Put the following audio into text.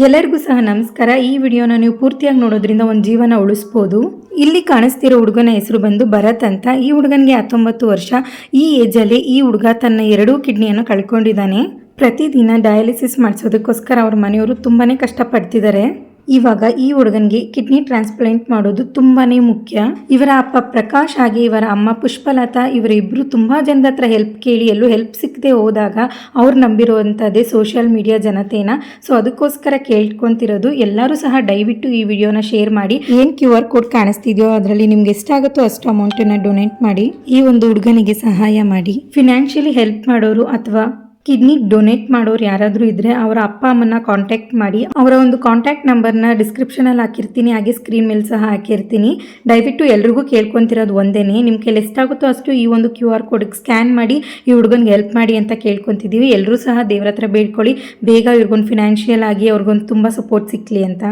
ಎಲ್ಲರಿಗೂ ಸಹ ನಮಸ್ಕಾರ. ಈ ವಿಡಿಯೋನ ನೀವು ಪೂರ್ತಿಯಾಗಿ ನೋಡೋದ್ರಿಂದ ಒಂದು ಜೀವನ ಉಳಿಸ್ಬೋದು. ಇಲ್ಲಿ ಕಾಣಿಸ್ತಿರೋ ಹುಡುಗನ ಹೆಸರು ಬಂದು ಭರತ್ ಅಂತ. ಈ ಹುಡುಗನಿಗೆ 19 ವರ್ಷ. ಈ ಏಜಲ್ಲಿ ಈ ಹುಡುಗ ತನ್ನ 2 ಕಿಡ್ನಿಯನ್ನು ಕಳ್ಕೊಂಡಿದ್ದಾನೆ. ಪ್ರತಿದಿನ ಡಯಾಲಿಸಿಸ್ ಮಾಡಿಸೋದಕ್ಕೋಸ್ಕರ ಅವ್ರ ಮನೆಯವರು ತುಂಬಾನೇ ಕಷ್ಟಪಡ್ತಿದ್ದಾರೆ. ಇವಾಗ ಈ ಹುಡುಗನಿಗೆ ಕಿಡ್ನಿ ಟ್ರಾನ್ಸ್ಪ್ಲಾಂಟ್ ಮಾಡೋದು ತುಂಬಾನೇ ಮುಖ್ಯ. ಇವರ ಅಪ್ಪ ಪ್ರಕಾಶ್ ಹಾಗೆ ಇವರ ಅಮ್ಮ ಪುಷ್ಪಲತಾ ಇವರಿಬ್ರು ತುಂಬಾ ಜನದ ಹತ್ರ ಹೆಲ್ಪ್ ಕೇಳಿ ಎಲ್ಲೂ ಹೆಲ್ಪ್ ಸಿಕ್ಕದೆ ಹೋದಾಗ ಅವ್ರು ನಂಬಿರುವಂಥದ್ದೇ ಸೋಷಿಯಲ್ ಮೀಡಿಯಾ ಜನತೆನ. ಸೊ ಅದಕ್ಕೋಸ್ಕರ ಕೇಳ್ಕೊಂತಿರೋದು ಎಲ್ಲರೂ ಸಹ ದಯವಿಟ್ಟು ಈ ವಿಡಿಯೋನ ಶೇರ್ ಮಾಡಿ. ಏನ್ QR ಕೋಡ್ ಕಾಣಿಸ್ತಿದೆಯೋ ಅದರಲ್ಲಿ ನಿಮ್ಗೆ ಎಷ್ಟಾಗುತ್ತೋ ಅಷ್ಟು ಅಮೌಂಟನ್ನ ಡೊನೇಟ್ ಮಾಡಿ ಈ ಒಂದು ಹುಡುಗನಿಗೆ ಸಹಾಯ ಮಾಡಿ. ಫಿನಾನ್ಷಿಯಲಿ ಹೆಲ್ಪ್ ಮಾಡೋರು ಅಥವಾ ಕಿಡ್ನಿ ಡೊನೇಟ್ ಮಾಡೋರು ಯಾರಾದರೂ ಇದ್ರೆ ಅವರ ಅಪ್ಪ ಅಮ್ಮನ ಕಾಂಟ್ಯಾಕ್ಟ್ ಮಾಡಿ. ಅವರ ಒಂದು ಕಾಂಟ್ಯಾಕ್ಟ್ ನಂಬರ್ನ ಡಿಸ್ಕ್ರಿಪ್ಷನಲ್ಲಿ ಹಾಕಿರ್ತೀನಿ, ಹಾಗೆ ಸ್ಕ್ರೀನ್ ಮೇಲೆ ಸಹ ಹಾಕಿರ್ತೀನಿ. ದಯವಿಟ್ಟು ಎಲ್ರಿಗೂ ಕೇಳ್ಕೊಂತಿರೋದು ಒಂದೇನೆ, ನಿಮ್ಮ ಕೈಲಿ ಎಷ್ಟಾಗುತ್ತೋ ಅಷ್ಟು ಈ ಒಂದು QR ಕೋಡಿಗೆ ಸ್ಕ್ಯಾನ್ ಮಾಡಿ ಈ ಹುಡುಗನಿಗೆ ಹೆಲ್ಪ್ ಮಾಡಿ ಅಂತ ಕೇಳ್ಕೊತಿದ್ದೀವಿ. ಎಲ್ಲರೂ ಸಹ ದೇವ್ರ ಹತ್ರ ಬೇಡ್ಕೊಳ್ಳಿ ಬೇಗ ಇವ್ರಿಗೊಂದು ಫಿನಾನ್ಷಿಯಲ್ ಆಗಿ ಅವ್ರಿಗೊಂದು ತುಂಬ ಸಪೋರ್ಟ್ ಸಿಕ್ಕಲಿ ಅಂತ.